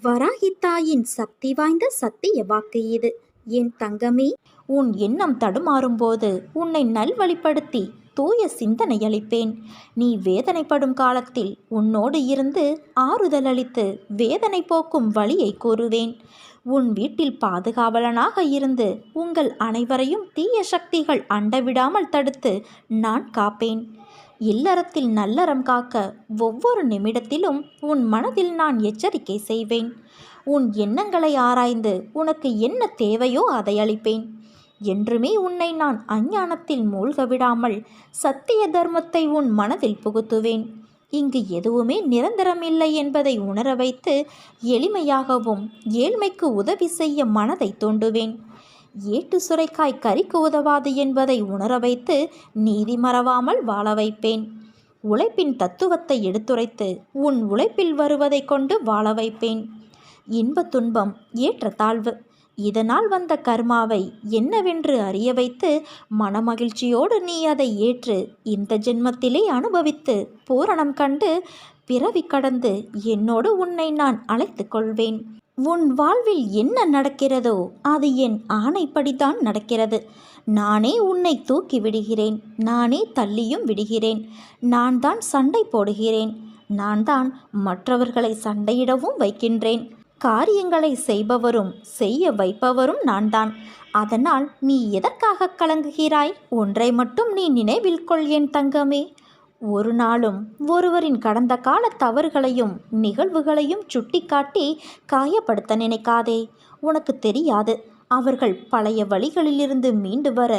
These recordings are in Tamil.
வராகி தாயின் சக்தி வாய்ந்த சத்திய வாக்கு இது. என் தங்கமே, உன் எண்ணம் தடுமாறும்போது உன்னை நல்வழிப்படுத்தி தூய சிந்தனை அளிப்பேன். நீ வேதனைப்படும் காலத்தில் உன்னோடு இருந்து ஆறுதல் அளித்து வேதனை போக்கும் வழியை கூறுவேன். உன் வீட்டில் பாதுகாவலனாக இருந்து உங்கள் அனைவரையும் தீய சக்திகள் அண்டவிடாமல் தடுத்து நான் காப்பேன். இல்லறத்தில் நல்லறம் காக்க ஒவ்வொரு நிமிடத்திலும் உன் மனதில் நான் எச்சரிக்கை செய்வேன். உன் எண்ணங்களை ஆராய்ந்து உனக்கு என்ன தேவையோ அதை அளிப்பேன். என்றுமே உன்னை நான் அஞ்ஞானத்தில் மூழ்க விடாமல் சத்திய தர்மத்தை உன் மனதில் புகுத்துவேன். இங்கு எதுவுமே நிரந்தரமில்லை என்பதை உணர வைத்து எளிமையாகவும் ஏழ்மைக்கு உதவி செய்ய மனதை தூண்டுவேன். ஏட்டு சுரைக்காய் கறிக்கு உதவாது என்பதை உணர வைத்து நீதி மறவாமல் வாழ வைப்பேன். உழைப்பின் தத்துவத்தை எடுத்துரைத்து உன் உழைப்பில் வருவதை கொண்டு வாழ வைப்பேன். இன்ப துன்பம் ஏற்ற தாழ்வு, இதனால் வந்த கர்மாவை என்னவென்று அறிய வைத்து மனமகிழ்ச்சியோடு நீ அதை ஏற்று இந்த ஜென்மத்திலே அனுபவித்து பூரணம் கண்டு பிறவி கடந்து என்னோடு உன்னை நான் அழைத்து கொள்வேன். உன் வாழ்வில் என்ன நடக்கிறதோ அது என் ஆணைப்படிதான் நடக்கிறது. நானே உன்னை தூக்கி விடுகிறேன், நானே தள்ளியும் விடுகிறேன். நான் தான் சண்டை போடுகிறேன், நான் தான் மற்றவர்களை சண்டையிடவும் வைக்கின்றேன். காரியங்களை செய்பவரும் செய்ய வைப்பவரும் நான் தான். அதனால் நீ எதற்காக கலங்குகிறாய்? ஒன்றை மட்டும் நீ நினைவில் கொள் என் தங்கமே. ஒரு நாளும் ஒருவரின் கடந்த கால தவறுகளையும் நிகழ்வுகளையும் சுட்டிக்காட்டி காயப்படுத்த நினைக்காதே. உனக்கு தெரியாது அவர்கள் பழைய வழிகளிலிருந்து மீண்டு வர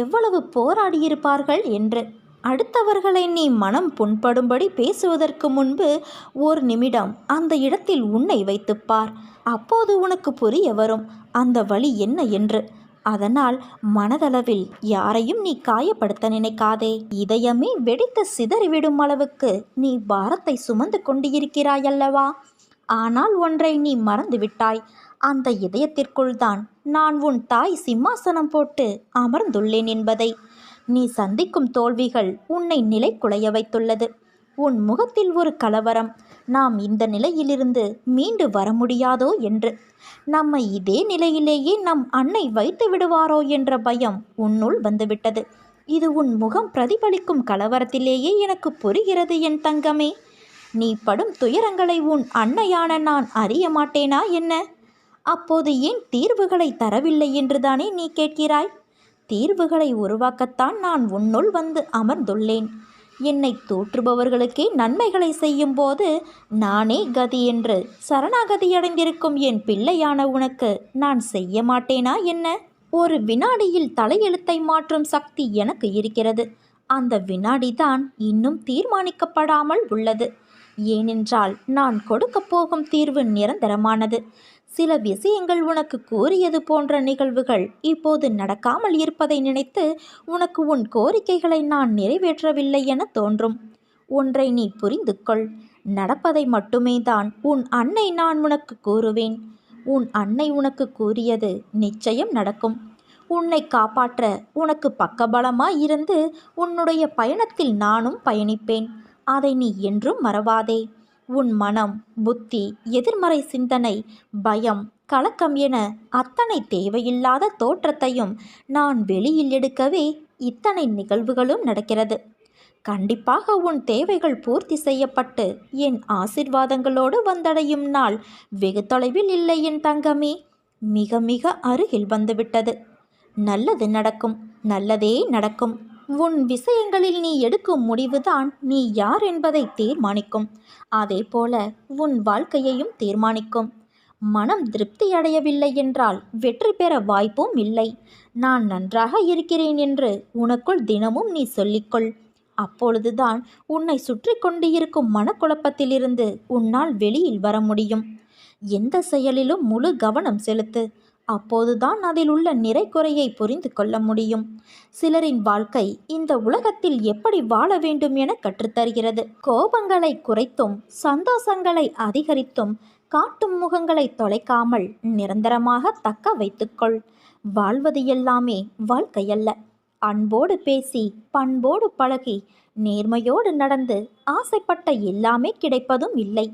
எவ்வளவு போராடியிருப்பார்கள் என்று. அடுத்தவர்களை நீ மனம் புண்படும்படி பேசுவதற்கு முன்பு ஒரு நிமிடம் அந்த இடத்தில் உன்னை வைத்துப்பார். அப்போது உனக்கு புரிய வரும் அந்த வழி என்ன என்று. அதனால் மனதளவில் யாரையும் நீ காயப்படுத்த நினைக்காதே. இதயமே வெடித்து சிதறிவிடும் அளவுக்கு நீ பாரத்தை சுமந்து கொண்டிருக்கிறாயல்லவா? ஆனால் ஒன்றை நீ மறந்துவிட்டாய். அந்த இதயத்திற்குள் தான் நான் உன் தாய் சிம்மாசனம் போட்டு அமர்ந்துள்ளேன் என்பதை. நீ சந்திக்கும் தோல்விகள் உன்னை நிலைகுலைய வைத்துள்ளது. உன் முகத்தில் ஒரு கலவரம், நாம் இந்த நிலையிலிருந்து மீண்டு வர முடியாதோ என்று. நம்மை இதே நிலையிலேயே நம் அன்னை வைத்து விடுவாரோ என்ற பயம் உன்னுள் வந்துவிட்டது. இது உன் முகம் பிரதிபலிக்கும் கலவரத்திலேயே எனக்கு புரிகிறது என் தங்கமே. நீ படும் துயரங்களை உன் அன்னையான நான் அறிய மாட்டேனா என்ன? அப்போது ஏன் தீர்வுகளை தரவில்லை என்றுதானே நீ கேட்கிறாய்? தீர்வுகளை உருவாக்கத்தான் நான் உன்னுள் வந்து அமர்ந்துள்ளேன். என்னை தூற்றுபவர்களுக்கே நன்மைகளை செய்யும் போது நானே கதி என்று சரணாகதியடைந்திருக்கும் என் பிள்ளையான உனக்கு நான் செய்ய மாட்டேனா என்ன? ஒரு வினாடியில் தலையெழுத்தை மாற்றும் சக்தி எனக்கு இருக்கிறது. அந்த வினாடிதான் இன்னும் தீர்மானிக்கப்படாமல் உள்ளது. ஏனென்றால் நான் கொடுக்க போகும் தீர்வு நிரந்தரமானது. சில விஷயங்கள் உனக்கு கூறியது போன்ற நிகழ்வுகள் இப்போது நடக்காமல் இருப்பதை நினைத்து உனக்கு உன் கோரிக்கைகளை நான் நிறைவேற்றவில்லை என தோன்றும். ஒன்றை நீ புரிந்து கொள். நடப்பதை மட்டுமே தான் உன் அன்னை நான் உனக்கு கூறுவேன். உன் அன்னை உனக்கு கூறியது நிச்சயம் நடக்கும். உன்னை காப்பாற்ற உனக்கு பக்கபலமாய் இருந்து உன்னுடைய பயணத்தில் நானும் பயணிப்பேன். அதை நீ என்றும் மறவாதே. உன் மனம், புத்தி, எதிர்மறை சிந்தனை, பயம், கலக்கம் என அத்தனை தேவையில்லாத தோற்றத்தையும் நான் வெளியில் எடுக்கவே இத்தனை நிகழ்வுகளும் நடக்கிறது. கண்டிப்பாக உன் தேவைகள் பூர்த்தி செய்யப்பட்டு என் ஆசிர்வாதங்களோடு வந்தடையும் நாள் வெகு தொலைவில் இல்லை என் தங்கமே. மிக மிக அருகில் வந்துவிட்டது. நல்லது நடக்கும், நல்லதே நடக்கும். உன் விஷயங்களில் நீ எடுக்கும் முடிவுதான் நீ யார் என்பதை தீர்மானிக்கும். அதே போல உன் வாழ்க்கையையும் தீர்மானிக்கும். மனம் திருப்தி அடையவில்லை என்றால் வெற்றி பெற வாய்ப்பும் இல்லை. நான் நன்றாக இருக்கிறேன் என்று உனக்குள் தினமும் நீ சொல்லிக்கொள். அப்பொழுதுதான் உன்னை சுற்றி கொண்டு இருக்கும் மனக்குழப்பத்திலிருந்து உன்னால் வெளியில் வர முடியும். எந்த செயலிலும் முழு கவனம் செலுத்து. அப்போதுதான் அதில் உள்ள நிறை குறையை புரிந்து கொள்ள முடியும். சிலரின் வாழ்க்கை இந்த உலகத்தில் எப்படி வாழ வேண்டும் என கற்றுத்தருகிறது. கோபங்களை குறைத்தும் சந்தோஷங்களை அதிகரித்தும் காட்டும் முகங்களை தொலைக்காமல் நிரந்தரமாக தக்க வைத்துக்கொள். வாழ்வது எல்லாமே வாழ்க்கையல்ல. அன்போடு பேசி, பண்போடு பழகி, நேர்மையோடு நடந்து ஆசைப்பட்ட எல்லாமே கிடைப்பதும் இல்லை.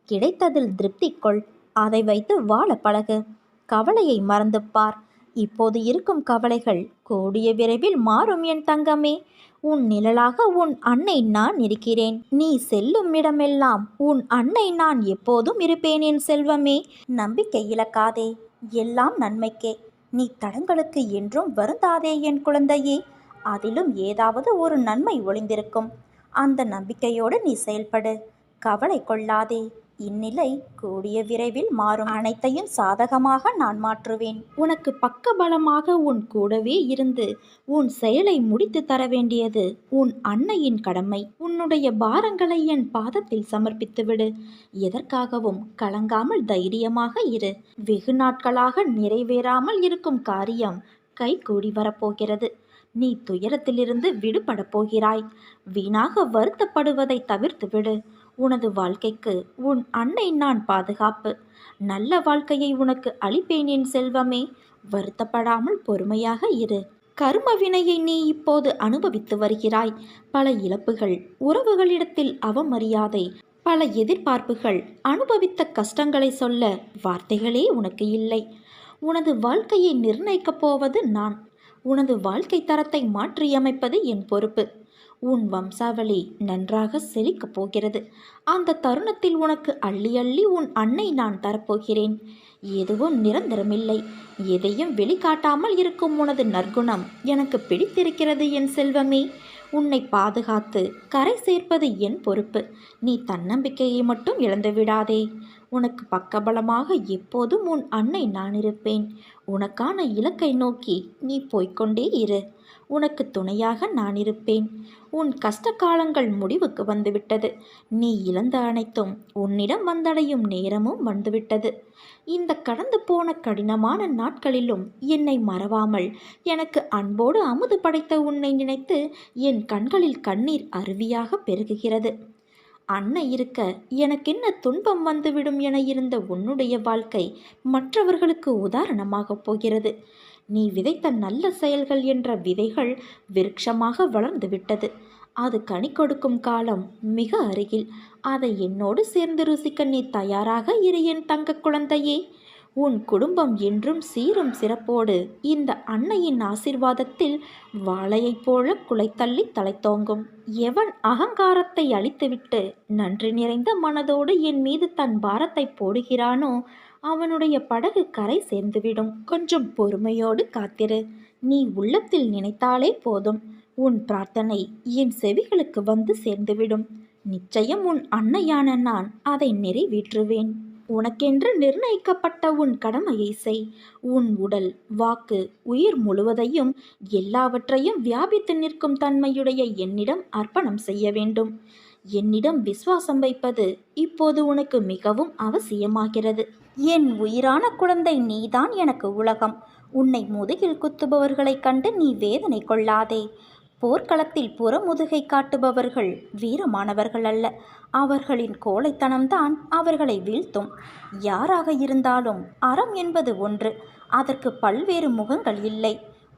கிடைத்ததில் திருப்தி கொள். அதை வைத்து வாழ பழகு. கவலையை மறந்து பார். இப்போது இருக்கும் கவலைகள் கூடிய விரைவில் மாறும் என் தங்கமே. உன் நிழலாக உன் அன்னை நான் இருக்கிறேன். நீ செல்லும் இடமெல்லாம் உன் அன்னை நான் எப்போதும் இருப்பேன் என் செல்வமே. நம்பிக்கை இழக்காதே, எல்லாம் நன்மைக்கே. நீ தடங்களுக்கு என்றும் வருந்தாதே என் குழந்தையே. அதிலும் ஏதாவது ஒரு நன்மை ஒளிந்திருக்கும். அந்த நம்பிக்கையோடு நீ செயல்படு. கவலை கொள்ளாதே. இந்நிலை கூடிய விரைவில் மாறும். அனைத்தையும் சாதகமாக நான் மாற்றுவேன். உனக்கு பக்கபலமாக உன் கூடவே இருந்து உன் செயலை முடித்து தர வேண்டியது உன் அன்னையின் கடமை. உன்னுடைய பாரங்களை என் பாதத்தில் சமர்ப்பித்துவிடு. எதற்காகவும் கலங்காமல் தைரியமாக இரு. வெகு நாட்களாக நிறைவேறாமல் இருக்கும் காரியம் கைகூடி வரப்போகிறது. நீ துயரத்திலிருந்து விடுபட போகிறாய். வீணாக வருத்தப்படுவதை தவிர்த்துவிடு. உனது வாழ்க்கைக்கு உன் அன்னை நான் பாதுகாப்பு. நல்ல வாழ்க்கையை உனக்கு அளிப்பேன் என் செல்வமே. வருத்தப்படாமல் பொறுமையாக இரு. கர்ம வினையை நீ இப்போது அனுபவித்து வருகிறாய். பல இழப்புகள், உறவுகளிடத்தில் அவமரியாதை, பல எதிர்பார்ப்புகள், அனுபவித்த கஷ்டங்களை சொல்ல வார்த்தைகளே உனக்கு இல்லை. உனது வாழ்க்கையை நிர்ணயிக்கப் போவது நான். உனது வாழ்க்கை தரத்தை மாற்றியமைப்பது என் பொறுப்பு. உன் வம்சாவளி நன்றாக செழிக்கப் போகிறது. அந்த தருணத்தில் உனக்கு அள்ளி அள்ளி உன் அன்னை நான் தரப்போகிறேன். எதுவும் நிரந்தரமில்லை. எதையும் வெளிக்காட்டாமல் இருக்கும் உனது நற்குணம் எனக்கு பிடித்திருக்கிறது என் செல்வமே. உன்னை பாதுகாத்து கரை சேர்ப்பது என் பொறுப்பு. நீ தன்னம்பிக்கையை மட்டும் இழந்து விடாதே. உனக்கு பக்கபலமாக எப்போதும் உன் அன்னை நான் இருப்பேன். உனக்கான இலக்கை நோக்கி நீ போய்கொண்டே இரு. உனக்கு துணையாக நான் இருப்பேன். உன் கஷ்ட காலங்கள் முடிவுக்கு வந்துவிட்டது. நீ இழந்த அனைத்தும் உன்னிடம் வந்தடையும் நேரமும் வந்துவிட்டது. இந்த கடந்து போன கடினமான நாட்களிலும் என்னை மறவாமல் எனக்கு அன்போடு அமுது படைத்த உன்னை நினைத்து என் கண்களில் கண்ணீர் அருவியாக பெருகுகிறது. அன்னை இருக்க எனக்கென்ன துன்பம் வந்துவிடும் என இருந்த உன்னுடைய வாழ்க்கை மற்றவர்களுக்கு உதாரணமாகப் போகிறது. நீ விதைத்த நல்ல செயல்கள் என்ற விதைகள் விருட்சமாக வளர்ந்து விட்டது. அது கனி கொடுக்கும் காலம் மிக அருகில். அதை என்னோடு சேர்ந்து ருசிக்க நீ தயாராக இரு என் தங்க குழந்தையே. உன் குடும்பம் என்றும் சீரும் சிறப்போடு இந்த அன்னையின் ஆசிர்வாதத்தில் வாழையைப் போல குலைத்தள்ளி தலைத்தோங்கும். எவன் அகங்காரத்தை அழித்துவிட்டு நன்றி நிறைந்த மனதோடு என் மீது தன் பாரத்தை போடுகிறானோ அவனுடைய படகு கரை சேர்ந்துவிடும். கொஞ்சம் பொறுமையோடு காத்திரு. நீ உள்ளத்தில் நினைத்தாலே போதும். உன் பிரார்த்தனை என் செவிகளுக்கு வந்து சேர்ந்துவிடும். நிச்சயம் உன் அன்னையான நான் அதை நிறைவேற்றுவேன். உனக்கென்று நிர்ணயிக்கப்பட்ட உன் கடமையை செய். உன் உடல், வாக்கு, உயிர் முழுவதையும் எல்லாவற்றையும் வியாபித்து நிற்கும் தன்மையுடைய என்னிடம் அர்ப்பணம் செய்ய வேண்டும். என்னிடம் விசுவாசம் வைப்பது இப்போது உனக்கு மிகவும் அவசியமாகிறது. என் உயிரான குழந்தை, நீதான் எனக்கு உலகம். உன்னை முதுகில் குத்துபவர்களைக் கண்டு நீ வேதனை கொள்ளாதே. போர்க்களத்தில் புறமுதுகை காட்டுபவர்கள் வீரமானவர்கள் அல்ல. அவர்களின் கோழைத்தனம்தான் அவர்களை வீழ்த்தும். யாராக இருந்தாலும் அறம் என்பது ஒன்று. அதற்கு பல்வேறு முகங்கள் இல்லை,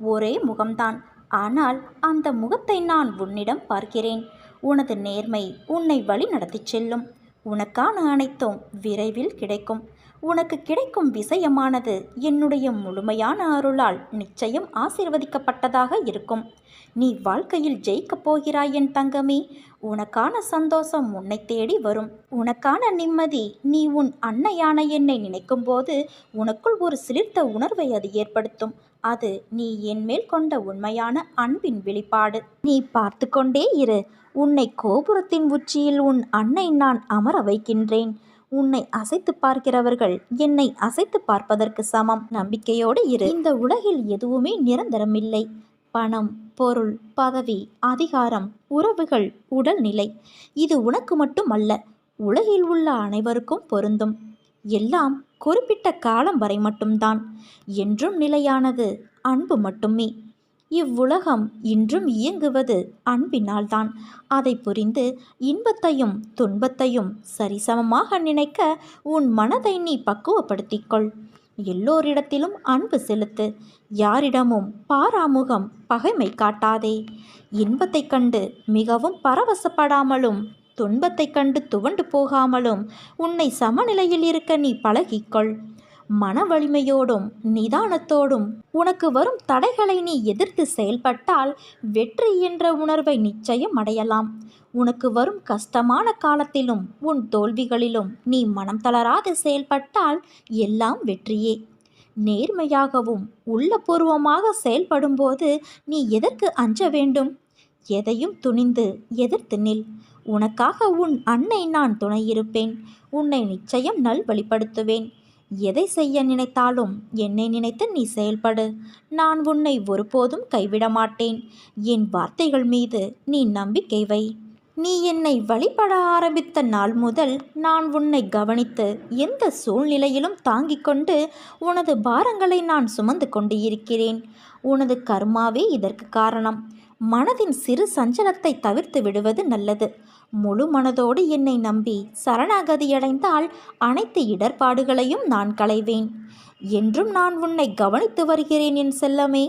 ஒரே முகம்தான். ஆனால் அந்த முகத்தை நான் உன்னிடம் பார்க்கிறேன். உனது நேர்மை உன்னை வழி நடத்திச் செல்லும். உனக்கான அனைத்தும் விரைவில் கிடைக்கும். உனக்கு கிடைக்கும் விஷயமானது என்னுடைய முழுமையான அருளால் நிச்சயம் ஆசீர்வதிக்கப்பட்டதாக இருக்கும். நீ வாழ்க்கையில் ஜெயிக்கப் போகிறாய் என் தங்கமே. உனக்கான சந்தோஷம் உன்னை தேடி வரும். உனக்கான நிம்மதி நீ உன் அன்னையான என்னை நினைக்கும் போது உனக்குள் ஒரு சிலிர்த்த உணர்வை அது ஏற்படுத்தும். அது நீ என் மேல் கொண்ட உண்மையான அன்பின் வெளிப்பாடு. நீ பார்த்து கொண்டே இரு. உன்னை கோபுரத்தின் உச்சியில் உன் அன்னை நான் அமர வைக்கின்றேன். உன்னை அசைத்து பார்க்கிறவர்கள் என்னை அசைத்து பார்ப்பதற்கு சமம். நம்பிக்கையோடு இரு. இந்த உலகில் எதுவுமே நிரந்தரமில்லை. பணம், பொருள், பதவி, அதிகாரம், உறவுகள், உடல்நிலை, இது உனக்கு மட்டும் அல்ல, உலகில் உள்ள அனைவருக்கும் பொருந்தும். எல்லாம் குறிப்பிட்ட காலம் வரை மட்டும்தான். என்றும் நிலையானது அன்பு மட்டுமே. இவ்வுலகம் இன்றும் இயங்குவது அன்பினால்தான். அதை புரிந்து இன்பத்தையும் துன்பத்தையும் சரிசமமாக நினைக்க உன் மனதை நீ பக்குவப்படுத்திக்கொள். எல்லோரிடத்திலும் அன்பு செலுத்து. யாரிடமும் பாராமுகம், பகைமை காட்டாதே. இன்பத்தை கண்டு மிகவும் பரவசப்படாமலும் துன்பத்தைக் கண்டு துவண்டு போகாமலும் உன்னை சமநிலையில் இருக்க நீ பழகிக்கொள். மன வலிமையோடும் நிதானத்தோடும் உனக்கு வரும் தடைகளை நீ எதிர்த்து செயல்பட்டால் வெற்றி என்ற உணர்வை நிச்சயம் அடையலாம். உனக்கு வரும் கஷ்டமான காலத்திலும் உன் தோல்விகளிலும் நீ மனம் தளராது செயல்பட்டால் எல்லாம் வெற்றியே. நேர்மையாகவும் உள்ளபூர்வமாக செயல்படும்போது நீ எதற்கு அஞ்ச வேண்டும்? எதையும் துணிந்து எதிர்த்து நில். உனக்காக உன் அன்னை நான் துணையிருப்பேன். உன்னை நிச்சயம் நல்வழிப்படுத்துவேன். எதை செய்ய நினைத்தாலும் என்னை நினைத்து நீ செயல்படு. நான் உன்னை ஒருபோதும் கைவிட மாட்டேன். என் வார்த்தைகள் மீது நீ நம்பிக்கை வை. நீ என்னை வழிபட ஆரம்பித்த நாள் முதல் நான் உன்னை கவனித்து எந்த சூழ்நிலையிலும் தாங்கிக் கொண்டு உனது பாரங்களை நான் சுமந்து கொண்டு இருக்கிறேன். உனது கர்மாவே இதற்கு காரணம். மனதின் சிறு சஞ்சலத்தை தவிர்த்து விடுவது நல்லது. முழு மனதோடு என்னை நம்பி சரணாகதியடைந்தால் அனைத்து இடர்பாடுகளையும் நான் களைவேன். என்றும் நான் உன்னை கவனித்து வருகிறேன் என் செல்லமே.